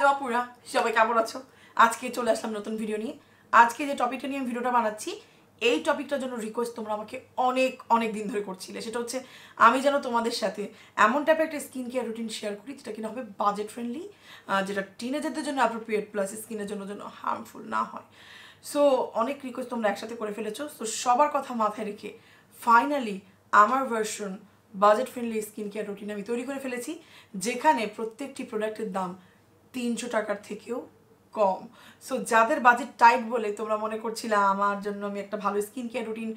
Hello আপুরা, সবাই কেমন আছো? আজকে চলে আসলাম নতুন ভিডিও নিয়ে। আজকে যে টপিকটা নিয়ে আমি ভিডিওটা বানাচ্ছি, এই টপিকটার জন্য রিকোয়েস্ট তোমরা আমাকে অনেক অনেক দিন ধরে করছিলে। সেটা হচ্ছে আমি যেন তোমাদের সাথে এমন টাইপের একটা স্কিন কেয়ার রুটিন শেয়ার করি যেটা কিনা হবে বাজেট ফ্রেন্ডলি, যেটা টিনেজারদের জন্য অ্যাপ্রোপ্রিয়েট, প্লাস স্কিনের জন্য যেন হার্মফুল না হয়। সো অনেক রিকোয়েস্ট তোমরা একসাথে করে ফেলেছো। সো সবার কথা মাথায় রেখে ফাইনালি আমার version budget friendly skin care routine আমি তৈরি করে ফেলেছি, যেখানে প্রত্যেকটি প্রোডাক্টের দাম 300 টাকার থেকেও কম। সো যাদের বাজেট টাইট বলে তোমরা মনে করছিলে আমার জন্য আমি একটা ভালো স্কিন কেয়ার রুটিন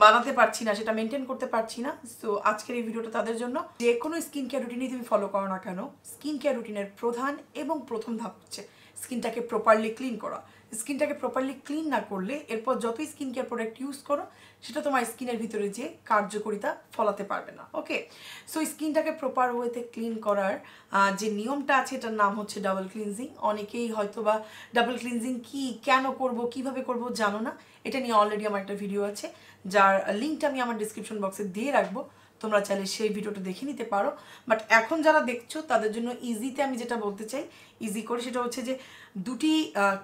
বানাতে পারছি না, সেটা মেনটেন করতে পারছি না, সো আজকের এই ভিডিওটা তাদের জন্য। যে কোনো স্কিন কেয়ার রুটিনই তুমি ফলো করো না কেন, স্কিন কেয়ার রুটিনের প্রধান এবং প্রথম ধাপ হচ্ছে স্কিনটাকে প্রপারলি ক্লিন করা। স্কিনটাকে প্রপারলি ক্লিন না করলে এরপর যতই স্কিন কেয়ার প্রোডাক্ট ইউজ করো সেটা তোমার স্কিনের ভিতরে যে কার্যকারিতা ফলাতে পারবে না। ওকে, সো স্কিনটাকে প্রপার ওয়েতে ক্লিন করার যে নিয়মটা আছে এটার নাম হচ্ছে ডাবল ক্লিনজিং। অনেকেই হয়তো বা ডাবল ক্লিনজিং কি, কেন করব, কিভাবে করব জানো না। এটা নিয়ে অলরেডি আমার একটা ভিডিও আছে, যার লিঙ্কটা আমি আমার ডিসক্রিপশন বক্সে দিয়ে রাখবো, তোমরা চাইলে সেই ভিডিওটা দেখে নিতে পারো। বাট এখন যারা দেখছো তাদের জন্য ইজিতে আমি যেটা বলতে চাই, ইজি করে, সেটা হচ্ছে যে দুটি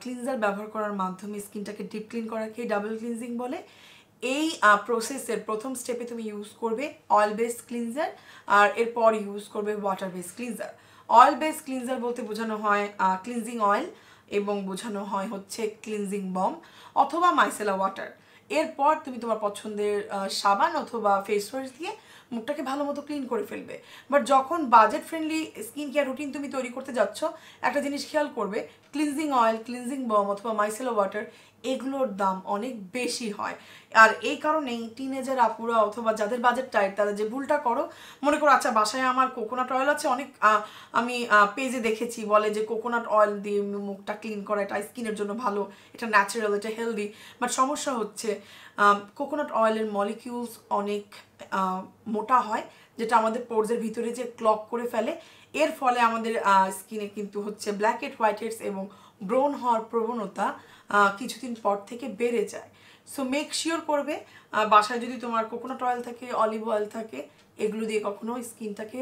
ক্লিনজার ব্যবহার করার মাধ্যমে স্কিনটাকে ডিপ ক্লিন করাকে ডাবল ক্লিনজিং বলে। এই প্রসেসের প্রথম স্টেপে তুমি ইউজ করবে অয়েল বেস ক্লিনজার, আর এরপর ইউজ করবে water base cleanser. Oil base cleanser বলতে বোঝানো হয় ক্লিনজিং অয়েল, এবং বোঝানো হয় হচ্ছে ক্লিনজিং বম অথবা মাইসেলা ওয়াটার। এরপর তুমি তোমার পছন্দের সাবান অথবা ফেস ওয়াশ দিয়ে মুখটাকে ভালো মতো ক্লিন করে ফেলবে। বাট যখন budget friendly skin care routine তুমি তৈরি করতে যাচ্ছ, একটা জিনিস খেয়াল করবে, ক্লিনজিং অয়েল, ক্লিনজিং বম অথবা মাইসেলা ওয়াটার এগুলোর দাম অনেক বেশি হয়। আর এই কারণেই টিনেজার আপুরা অথবা যাদের বাজেট টাইট তারা যে ভুলটা করো, মনে করো আচ্ছা বাসায় আমার কোকোনাট অয়েল আছে, অনেক আমি পেজে দেখেছি বলে যে কোকোনাট অয়েল দিয়ে মুখটা ক্লিন করা এটা স্কিনের জন্য ভালো, এটা ন্যাচারাল, এটা হেলদি। বাট সমস্যা হচ্ছে কোকোনাট অয়েলের মলিকিউলস অনেক মোটা হয়, যেটা আমাদের পোরসের ভিতরে যে ক্লগ করে ফেলে। এর ফলে আমাদের স্কিনে কিন্তু হচ্ছে ব্ল্যাক হেড, হোয়াইট হেডস এবং ব্রাউন হওয়ার প্রবণতা কিছুদিন পর থেকে বেড়ে যায়। সো মেক শিওর করবে বাসায় যদি তোমার কোকোনাট অয়েল থাকে, অলিভ অয়েল থাকে, এগুলো দিয়ে কখনো স্কিনটাকে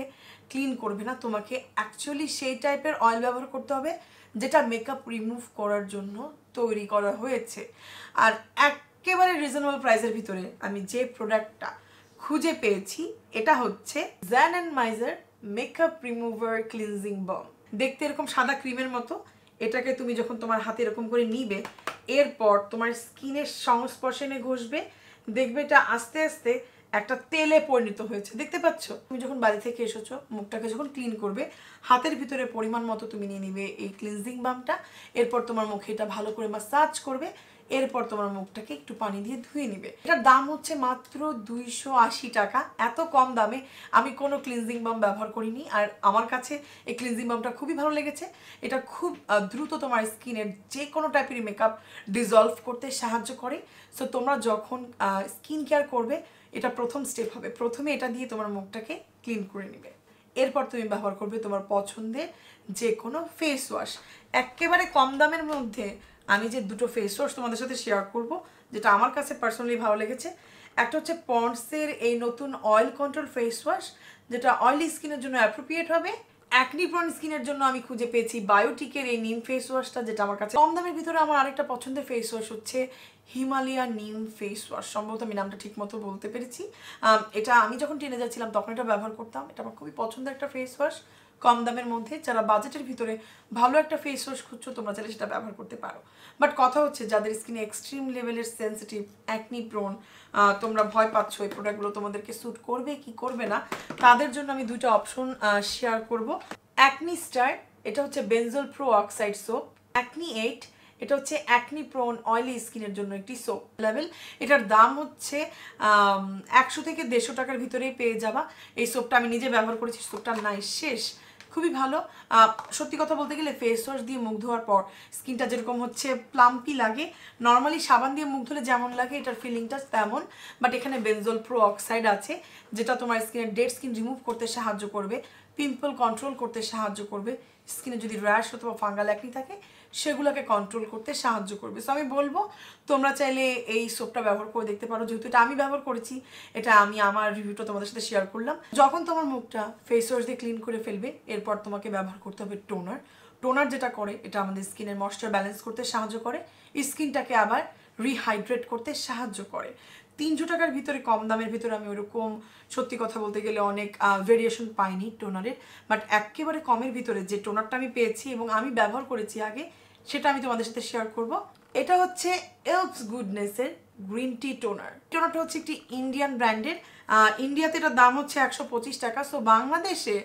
ক্লিন করবে না। তোমাকে অ্যাকচুয়ালি সেই টাইপের অয়েল ব্যবহার করতে হবে যেটা মেকআপ রিমুভ করার জন্য তৈরি করা হয়েছে। আর একেবারে রিজনেবল প্রাইসের ভিতরে আমি যে প্রোডাক্টটা খুঁজে পেয়েছি এটা হচ্ছে Gen and miser makeup remover cleansing বাম। দেখতে এরকম সাদা ক্রিমের মতো। এটাকে তুমি যখন তোমার হাতে এরকম করে নিবে, এরপর তোমার স্কিনের সংস্পর্শে এনে ঘষবে, দেখবে এটা আস্তে আস্তে একটা তেলে পরিণত হয়েছে। দেখতে পাচ্ছ? তুমি যখন বাড়ি থেকে এসেছো, মুখটাকে যখন ক্লিন করবে, হাতের ভিতরে পরিমাণ মতো তুমি নিয়ে নিবে এই ক্লিনজিং বামটা। এরপর তোমার মুখে এটা ভালো করে মাসাজ করবে, এরপর তোমার মুখটাকে একটু পানি দিয়ে ধুয়ে নিবে। এটার দাম হচ্ছে মাত্র 280 টাকা। এত কম দামে আমি কোনো ক্লিনজিং বাম ব্যবহার করিনি, আর আমার কাছে এই ক্লিনজিং বামটা খুবই ভালো লেগেছে। এটা খুব দ্রুত তোমার স্কিনের যে কোনো টাইপের মেকআপ ডিজলভ করতে সাহায্য করে। সো তোমরা যখন স্কিন কেয়ার করবে, এটা প্রথম স্টেপ হবে, প্রথমে এটা দিয়ে তোমার মুখটাকে ক্লিন করে নিবে। এরপর তুমি ব্যবহার করবে তোমার পছন্দের যে কোনো ফেস ওয়াশ। একেবারে কম দামের মধ্যে আমি যে দুটো ফেস ওয়াশ তোমাদের সাথে শেয়ার করব, যেটা আমার কাছে পার্সোনালি ভালো লেগেছে, একটা হচ্ছে পন্ডসের এই নতুন অয়েল কন্ট্রোল ফেস ওয়াশ, যেটা অয়েলি স্কিনের জন্য অ্যাপ্রোপ্রিয়েট হবে। অ্যাকনি প্রন স্কিনের জন্য আমি খুঁজে পেয়েছি বায়োটিকের এই নিম ফেস ওয়াশটা, যেটা আমার কাছে কম দামের ভিতরে। আমার আরেকটা পছন্দের ফেস ওয়াশ হচ্ছে হিমালয়া নিম ফেস ওয়াশ, সম্ভবত আমি নামটা ঠিক মতো বলতে পেরেছি। এটা আমি যখন টিনেজার ছিলাম তখন এটা ব্যবহার করতাম। এটা আমার খুবই পছন্দের একটা ফেস ওয়াশ, কম দামের মধ্যে। যারা বাজেটের ভিতরে ভালো একটা ফেস ওয়াশ খুঁজছো, তোমরা চাইলে সেটা ব্যবহার করতে পারো। বাট কথা হচ্ছে যাদের স্কিনে এক্সট্রিম লেভেলের সেন্সিটিভ, অ্যাকনি প্রোন, তোমরা ভয় পাচ্ছ এই প্রোডাক্টগুলো তোমাদেরকে স্যুট করবে কি করবে না, তাদের জন্য আমি দুটো অপশন শেয়ার করব। অ্যাকনি স্টার, এটা হচ্ছে বেনজোল প্রো অক্সাইড সোপ। অ্যাকনি 8, এটা হচ্ছে অ্যাকনি প্রোন অয়েলি স্কিনের জন্য একটি সোপ লেভেল। এটার দাম হচ্ছে 100 থেকে 150 টাকার ভিতরেই পেয়ে যাবা। এই সোপটা আমি নিজে ব্যবহার করেছি, সোপটার নাই শেষ, খুবই ভালো। সত্যি কথা বলতে গেলে ফেস ওয়াশ দিয়ে মুখ ধোয়ার পর স্কিনটা যেরকম হচ্ছে প্লাম্পি লাগে, নর্মালি সাবান দিয়ে মুখ ধুলে যেমন লাগে এটার ফিলিংটা তেমন। বাট এখানে বেনজোল প্রো অক্সাইড আছে, যেটা তোমার স্কিনের ডেড স্কিন রিমুভ করতে সাহায্য করবে, পিম্পল কন্ট্রোল করতে সাহায্য করবে, স্কিনে যদি র্যাশ অথবা ফাঙ্গাল অ্যাকনি থাকে সেগুলোকে কন্ট্রোল করতে সাহায্য করবে। সো আমি বলবো তোমরা চাইলে এই সোপটা ব্যবহার করে দেখতে পারো। যেহেতু এটা আমি ব্যবহার করেছি, এটা আমি আমার রিভিউটা তোমাদের সাথে শেয়ার করলাম। যখন তোমার মুখটা ফেস ওয়াশ দিয়ে ক্লিন করে ফেলবে, এরপর তোমাকে ব্যবহার করতে হবে টোনার। টোনার যেটা করে এটা আমাদের স্কিনের ময়েশ্চার ব্যালেন্স করতে সাহায্য করে, স্কিনটাকে আবার রিহাইড্রেট করতে সাহায্য করে। 300 টাকার ভিতরে, কম দামের ভিতরে আমি ওরকম সত্যি কথা বলতে গেলে অনেক ভেরিয়েশন পাইনি টোনারের, বাট একেবারে কমের ভিতরে যে টোনারটা আমি পেয়েছি এবং আমি ব্যবহার করেছি আগে, সেটা আমি তোমাদের সাথে শেয়ার করব। এটা হচ্ছে এলভস গুডনেসের গ্রিন টি টোনার। টোনারটা হচ্ছে একটি ইন্ডিয়ান ব্র্যান্ডের, ইন্ডিয়াতে এটার দাম হচ্ছে 125 টাকা। সো বাংলাদেশে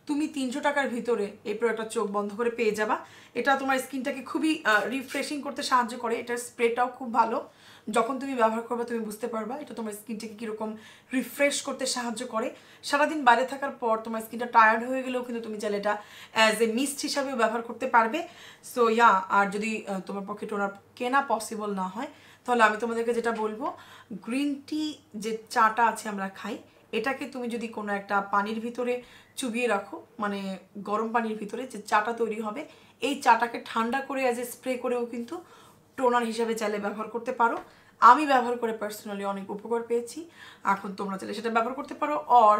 তুমি 300 টাকার ভিতরে এই প্রোডাক্টটা চোখ বন্ধ করে পেয়ে যাবা। এটা তোমার স্কিনটাকে খুবই রিফ্রেশিং করতে সাহায্য করে। এটার স্প্রেটাও খুব ভালো, যখন তুমি ব্যবহার করবে তুমি বুঝতে পারবা এটা তোমার স্কিনটাকে কীরকম রিফ্রেশ করতে সাহায্য করে। সারাদিন বাইরে থাকার পর তোমার স্কিনটা টায়ার্ড হয়ে গেলেও কিন্তু তুমি চাইলে এটা অ্যাজ এ মিস্ট হিসাবেও ব্যবহার করতে পারবে। সো আর যদি তোমার পক্ষে টোনার কেনা পসিবল না হয়, তাহলে আমি তোমাদেরকে যেটা বলবো, গ্রিন টি যে চাটা আছে আমরা খাই, এটাকে তুমি যদি কোনো একটা পানির ভিতরে চুবিয়ে রাখো, মানে গরম পানির ভিতরে যে চাটা তৈরি হবে, এই চাটাকে ঠান্ডা করে অ্যাজ এ স্প্রে করেও কিন্তু টোনার হিসাবে চাইলে ব্যবহার করতে পারো। আমি ব্যবহার করে পার্সোনালি অনেক উপকার পেয়েছি। এখন তোমরা চাইলে সেটা ব্যবহার করতে পারো, আর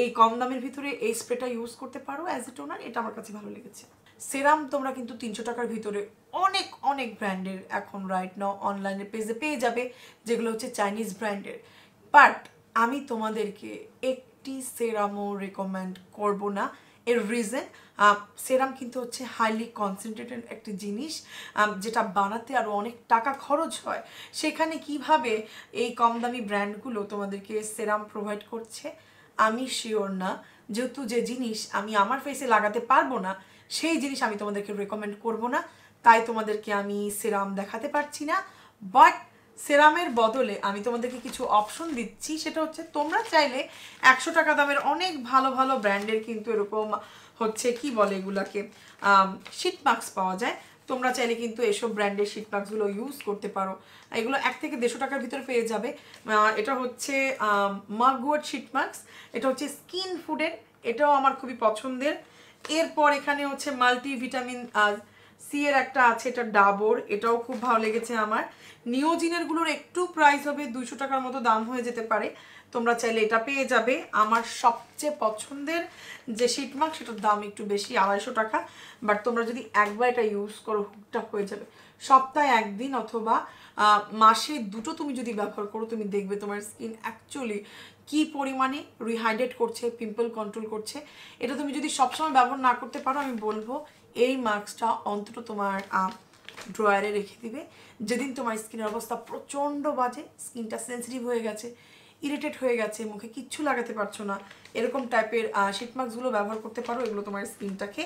এই কম দামের ভিতরে এই স্প্রেটা ইউজ করতে পারো অ্যাজ এ টোনার। এটা আমার কাছে ভালো লেগেছে। সেরাম তোমরা কিন্তু 300 টাকার ভিতরে অনেক অনেক ব্র্যান্ডের এখন রাইট নাও অনলাইনে পেজে পেয়ে যাবে, যেগুলো হচ্ছে চাইনিজ ব্র্যান্ডের। বাট আমি তোমাদেরকে একটি সেরামও রেকমেন্ড করব না। এর রিজন, সেরাম কিন্তু হচ্ছে হাইলি কনসেন্ট্রেটেড একটি জিনিস, যেটা বানাতে আরও অনেক টাকা খরচ হয়। সেখানে কিভাবে এই কম দামি ব্র্যান্ডগুলো তোমাদেরকে সেরাম প্রোভাইড করছে আমি শিওর না। যেহেতু যে জিনিস আমি আমার ফেসে লাগাতে পারবো না, সেই জিনিস আমি তোমাদেরকে রেকমেন্ড করব না, তাই তোমাদেরকে আমি সেরাম দেখাতে পারছি না। বাট সেরামের বদলে আমি তোমাদেরকে কিছু অপশন দিচ্ছি। সেটা হচ্ছে তোমরা চাইলে 100 টাকা দামের অনেক ভালো ভালো ব্র্যান্ডের কিন্তু এরকম হচ্ছে কি বলে এগুলাকে শীট মাস্ক পাওয়া যায়। তোমরা চাইলে কিন্তু এসব ব্র্যান্ডের শীট মাস্কগুলো ইউজ করতে পারো। এগুলো 1 থেকে 150 টাকার ভিতরে পেয়ে যাবে। এটা হচ্ছে মাগওয়ার্ড শীট মাস্ক, এটা হচ্ছে স্কিন ফুডের, এটাও আমার খুবই পছন্দের। এরপর এখানে হচ্ছে মাল্টিভিটামিন সি এর একটা আছে, এটা ডাবর, এটাও খুব ভালো লেগেছে আমার। নিওজিনেরগুলোর একটু প্রাইস হবে 200 টাকার মতো দাম হয়ে যেতে পারে, তোমরা চাইলে এটা পেয়ে যাবে। আমার সবচেয়ে পছন্দের যে শীট মাস্ক, সেটার দাম একটু বেশি, 250 টাকা। বাট তোমরা যদি একবার এটা ইউজ করো হুকটাপ হয়ে যাবে। সপ্তাহে 1 দিন অথবা মাসে 2টো তুমি যদি ব্যবহার করো, তুমি দেখবে তোমার স্কিন অ্যাকচুয়ালি কি পরিমাণে রিহাইড্রেট করছে, পিম্পল কন্ট্রোল করছে। এটা তুমি যদি সবসময় ব্যবহার না করতে পারো, আমি বলবো এই মাস্কটা অন্তত তোমার ড্রয়ারে রেখে দিবে। যেদিন তোমার স্কিনের অবস্থা প্রচণ্ড বাজে, স্কিনটা সেন্সিটিভ হয়ে গেছে, ইরিটেট হয়ে গেছে, মুখে কিচ্ছু লাগাতে পারছো না, এরকম টাইপের শীট মাস্কগুলো ব্যবহার করতে পারো। এগুলো তোমার স্কিনটাকে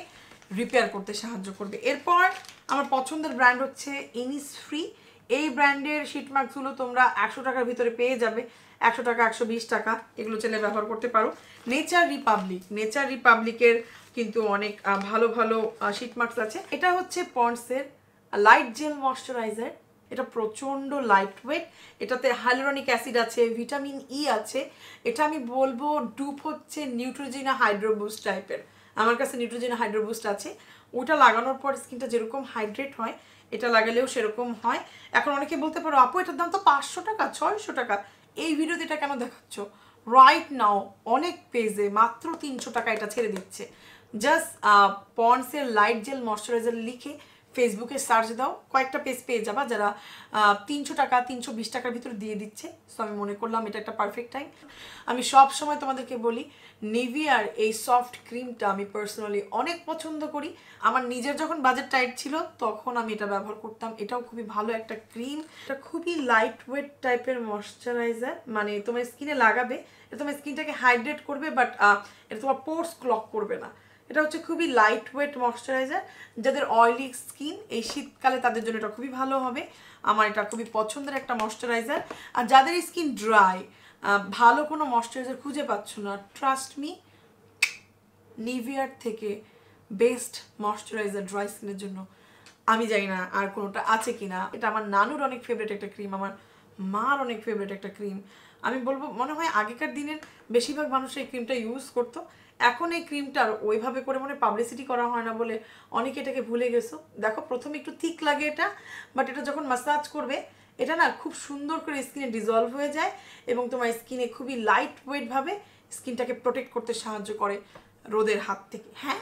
রিপেয়ার করতে সাহায্য করবে। এরপর আমার পছন্দের ব্র্যান্ড হচ্ছে ইনিসফ্রি। এই ব্র্যান্ডের শীট মাস্কগুলো তোমরা 100 টাকার ভিতরে পেয়ে যাবে, 100 টাকা 120 টাকা, এগুলো চাইলে ব্যবহার করতে পারো। নেচার রিপাবলিকের কিন্তু অনেক ভালো ভালো শীট মাস্ক আছে। এটা হচ্ছে পন্ডসের লাইট জেল ময়শ্চারাইজার, এটা প্রচণ্ড লাইট ওয়েট, এটাতে হাইলোরনিক অ্যাসিড আছে, ভিটামিন ই আছে। এটা আমি বলবো ডুপ হচ্ছে নিউট্রোজেনা হাইড্রোবুস্ট টাইপের। আমার কাছে নিউট্রোজেনা হাইড্রোবুস্ট আছে, ওটা লাগানোর পর স্কিনটা যেরকম হাইড্রেট হয়, এটা লাগালেও সেরকম হয়। এখন অনেকে বলতে পারো আপু এটার দাম তো 500 টাকা 600 টাকা, এই ভিডিওতে এটা কেন দেখাচ্ছ? রাইট নাও অনেক পেজে মাত্র 300 টাকা এটা ছেড়ে দিচ্ছে। জাস্ট পন্ডসের লাইট জেল ময়শ্চারাইজার লিখে ফেসবুকে সার্চ দাও, কয়েকটা পেজ পেয়ে যাবা যারা 300 টাকা 320 টাকার ভিতরে দিয়ে দিচ্ছে। সো আমি মনে করলাম এটা একটা পারফেক্ট টাইম। আমি সব সময় তোমাদেরকে বলি, নিভিয়ার এই সফট ক্রিমটা আমি পার্সোনালি অনেক পছন্দ করি। আমার নিজের যখন বাজেট টাইট ছিল তখন আমি এটা ব্যবহার করতাম। এটাও খুবই ভালো একটা ক্রিম, এটা খুবই লাইট ওয়েট টাইপের ময়শ্চারাইজার, মানে তোমার স্কিনে লাগাবে, এটা তোমার স্কিনটাকে হাইড্রেট করবে, বাট এটা তোমার পোর্স ক্লগ করবে না। এটা হচ্ছে খুবই লাইট ওয়েট ময়শ্চারাইজার, যাদের অয়েলি স্কিন এই শীতকালে তাদের জন্য এটা খুবই ভালো হবে। আমার এটা খুবই পছন্দের একটা ময়শ্চারাইজার। আর যাদের স্কিন ড্রাই, ভালো কোনো ময়শ্চারাইজার খুঁজে পাচ্ছ না, ট্রাস্ট মি, নিভিয়ার থেকে বেস্ট ময়শ্চারাইজার ড্রাই স্কিনের জন্য আমি জানি না আর কোনোটা আছে কিনা। এটা আমার নানুর অনেক ফেভারিট একটা ক্রিম, আমার মার অনেক ফেভারিট একটা ক্রিম। আমি বলবো মনে হয় আগেকার দিনের বেশিরভাগ মানুষ এই ক্রিমটা ইউজ করতো। এখন এই ক্রিমটার ওইভাবে করে মনে পাবলিসিটি করা হয় না বলে অনেকে এটাকে ভুলে গেছো। দেখো প্রথমে একটু থিক লাগে এটা, বাট এটা যখন মাসাজ করবে এটা না খুব সুন্দর করে স্কিনে ডিজলভ হয়ে যায় এবং তোমার স্কিনে খুবই লাইট ওয়েটভাবে স্কিনটাকে প্রোটেক্ট করতে সাহায্য করে রোদের হাত থেকে, হ্যাঁ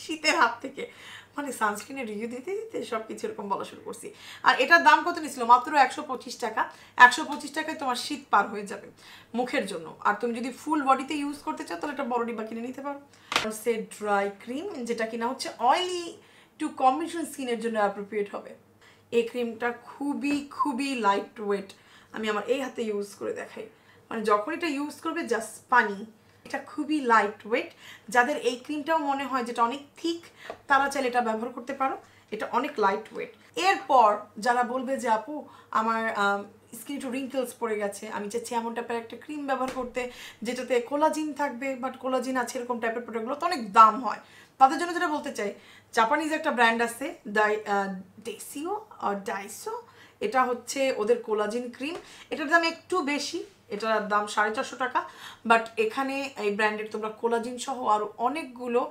শীতের হাত থেকে। মানে সানস্ক্রিনের রিভিউ দিতে দিতে সব কিছু এরকম বলা শুরু করছি। আর এটার দাম কত নিছিল? মাত্র 125 টাকা। 125 টাকায় তোমার শীত পার হয়ে যাবে মুখের জন্য। আর তুমি যদি ফুল বডিতে ইউজ করতে চাও তাহলে একটা বড় ডিব্বা কিনে নিতে পারো। সে ড্রাই ক্রিম, যেটা কিনা হচ্ছে অয়েলি টু কম্বিনেশন স্কিনের জন্য অ্যাপ্রোপ্রিয়েট হবে। এই ক্রিমটা খুবই খুবই লাইট ওয়েট। আমি আমার এই হাতে ইউজ করে দেখাই, মানে যখন এটা ইউজ করবে জাস্ট পানি। এটা খুবই লাইট ওয়েট। যাদের এই ক্রিমটাও মনে হয় যেটা অনেক থিক, তারা চাইলে এটা ব্যবহার করতে পারো। এটা অনেক লাইট ওয়েট। এরপর যারা বলবে যে আপু আমার স্কিন একটু রিঙ্কেলস পড়ে গেছে, আমি চাচ্ছি এমন টাইপের একটা ক্রিম ব্যবহার করতে যেটাতে কোলাজিন থাকবে, বাট কোলাজিন আছে এরকম টাইপের প্রোডাক্টগুলো তো অনেক দাম হয়, তাদের জন্য যেটা বলতে চাই, জাপানিজ একটা ব্র্যান্ড আছে ডাইসো, এটা হচ্ছে ওদের কোলাজিন ক্রিম। এটার দাম একটু বেশি, এটার দাম 450 টাকা। বাট এখানে এই ব্র্যান্ডের তোমরা কোলাজিন সহ আরও অনেকগুলো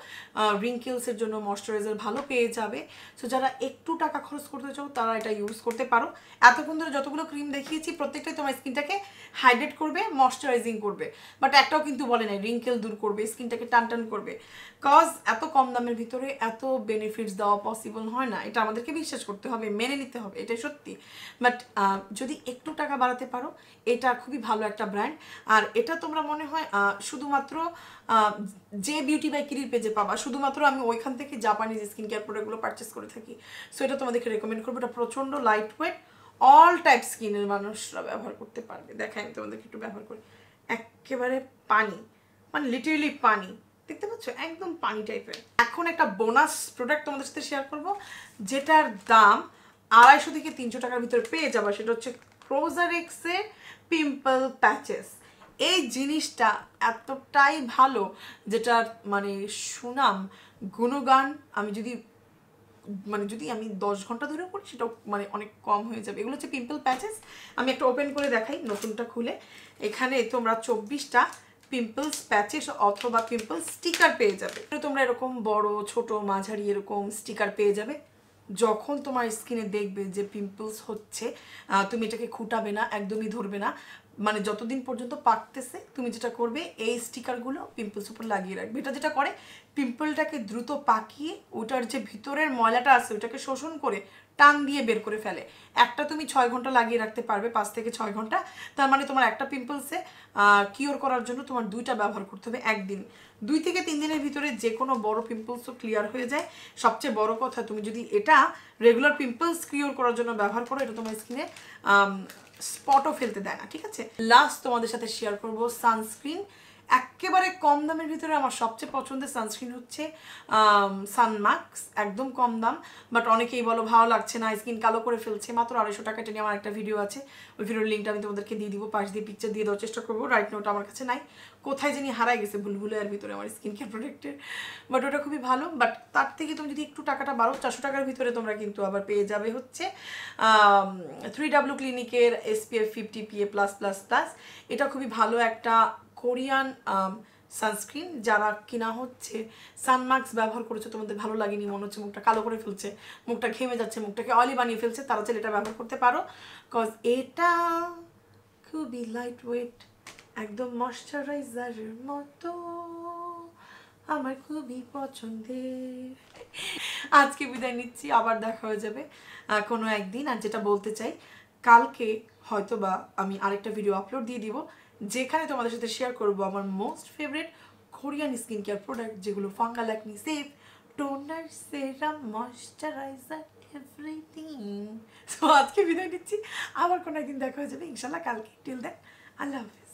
রিঙ্কেলসের জন্য ময়শ্চারাইজার ভালো পেয়ে যাবে। সো যারা একটু টাকা খরচ করতে চাও তারা এটা ইউজ করতে পারো। এতক্ষণ ধরে যতগুলো ক্রিম দেখিয়েছি প্রত্যেকটাই তোমার স্কিনটাকে হাইড্রেট করবে, ময়শ্চারাইজিং করবে, বাট একটাও কিন্তু বলে নাই রিঙ্কেল দূর করবে, স্কিনটাকে টান টান করবে। কজ এত কম দামের ভিতরে এত বেনিফিটস দেওয়া পসিবল হয় না, এটা আমাদেরকে বিশ্বাস করতে হবে, মেনে নিতে হবে, এটাই সত্যি। বাট যদি একটু টাকা বাড়াতে পারো, এটা খুবই ভালো একটা ব্র্যান্ড। আর এটা তোমরা মনে হয় শুধুমাত্র যে বিউটি বাই কিরির পেজে পাবা, শুধুমাত্র আমি ওইখান থেকে জাপানিজ স্কিন কেয়ার প্রোডাক্টগুলো পারচেস করে থাকি। সো এটা তোমাদেরকে রেকমেন্ড করবো। এটা প্রচণ্ড লাইট ওয়েট, অল টাইপ স্কিনের মানুষরা ব্যবহার করতে পারবে। দেখাই আমি তোমাদেরকে একটু ব্যবহার করি। একেবারে পানি, মানে লিটারেলি পানি, দেখতে পাচ্ছ একদম পানি টাইপের। এখন একটা বোনাস প্রোডাক্ট তোমাদের সাথে শেয়ার করব, যেটার দাম 250 থেকে 300 টাকার ভিতরে পেয়ে যাবা। সেটা হচ্ছে ক্রোজারেক্সের পিম্পল প্যাচেস। এই জিনিসটা এতটাই ভালো, যেটার মানে সুনাম গুণগান আমি যদি 10 ঘন্টা ধরে করি সেটাও মানে অনেক কম হয়ে যাবে। এগুলো হচ্ছে পিম্পল প্যাচেস। আমি একটা ওপেন করে দেখাই, নতুনটা খুলে। এখানে তোমরা 24টা পিম্পলস প্যাচেস অথবা পিম্পল স্টিকার পেয়ে যাবে। তোমরা এরকম বড় ছোট মাঝারি এরকম স্টিকার পেয়ে যাবে। যখন তোমার স্কিনে দেখবে যে পিম্পলস হচ্ছে, তুমি এটাকে খুঁটাবে না, একদমই ধরবে না। মানে যতদিন পর্যন্ত পাকতেছে তুমি যেটা করবে, এই স্টিকারগুলো পিম্পলস উপর লাগিয়ে রাখবে। এটা যেটা করে পিম্পলটাকে দ্রুত পাকিয়ে ওটার যে ভিতরের ময়লাটা আছে ওটাকে শোষণ করে টান দিয়ে বের করে ফেলে। একটা তুমি 6 ঘন্টা লাগিয়ে রাখতে পারবে, 5 থেকে 6 ঘন্টা। তার মানে তোমার একটা পিম্পলসে কিওর করার জন্য তোমার 2টা ব্যবহার করতে হবে একদিন। 2 থেকে 3 দিনের ভিতরে যে কোনো বড় পিম্পলসও ক্লিয়ার হয়ে যায়। সবচেয়ে বড় কথা, তুমি যদি এটা রেগুলার পিম্পলস কিওর করার জন্য ব্যবহার করো, এটা তোমার স্কিনে স্পটও ফেলতে দেয় না, ঠিক আছে। লাস্ট তোমাদের সাথে শেয়ার করব সানস্ক্রিন। একেবারে কম দামের ভিতরে আমার সবচেয়ে পছন্দের সানস্ক্রিন হচ্ছে সানম্যাক্স। একদম কম দাম, বাট অনেকেই বলো ভালো লাগছে না, স্কিন কালো করে ফেলছে। মাত্র 250 টাকা। এটা নিয়ে আমার একটা ভিডিও আছে, ওই ভিডিওর লিঙ্কটা আমি তোমাদেরকে দিয়ে দিব, পাশ দিয়ে পিকচার দিয়ে দেওয়ার চেষ্টা করবো। রাইট নোট আমার কাছে নাই, কোথায় জানি হারাই গেছে ভুলভুলের ভিতরে আমার স্কিন কেয়ার প্রোডাক্টের। বাট ওটা খুবই ভালো। বাট তার থেকে তুমি যদি একটু টাকাটা বাড়ো, 400 টাকার ভিতরে তোমরা কিন্তু আবার পেয়ে যাবে হচ্ছে 3W ক্লিনিকের SPF 50 PA+++। এটা খুবই ভালো একটা কোরিয়ান সানস্ক্রিন। যারা কিনা হচ্ছে সানম্যাক্স ব্যবহার করেছে, তোমাদের ভালো লাগেনি, মনে হচ্ছে মুখটা কালো করে ফেলছে, মুখটা ঘেমে যাচ্ছে, মুখটাকে অয়েলি বানিয়ে ফেলছে, তারা চাইলে এটা ব্যবহার করতে পারো। কজ এটা খুবই লাইট ওয়েট, একদম ময়শ্চারাইজারের মতো, আমার খুবই পছন্দের। আজকে বিদায় নিচ্ছি, আবার দেখা হয়ে যাবে কোনো একদিন। আর যেটা বলতে চাই, কালকে হয়তোবা আমি আরেকটা ভিডিও আপলোড দিয়ে দিব, যেখানে তোমাদের সাথে শেয়ার করব আমার most favourite Korean skin care product, যেগুলো ফাঙ্গাল অ্যাকনি সেফ, টোনার, সেরাম, ময়শ্চারাইজার, এভরিথিং। সো আজকে বিদায় নিচ্ছি, আবার কোনো একদিন দেখা হয়ে যাবে ইনশাল্লাহ কালকে। টিল দেন, আল্লাহ হাফিজ।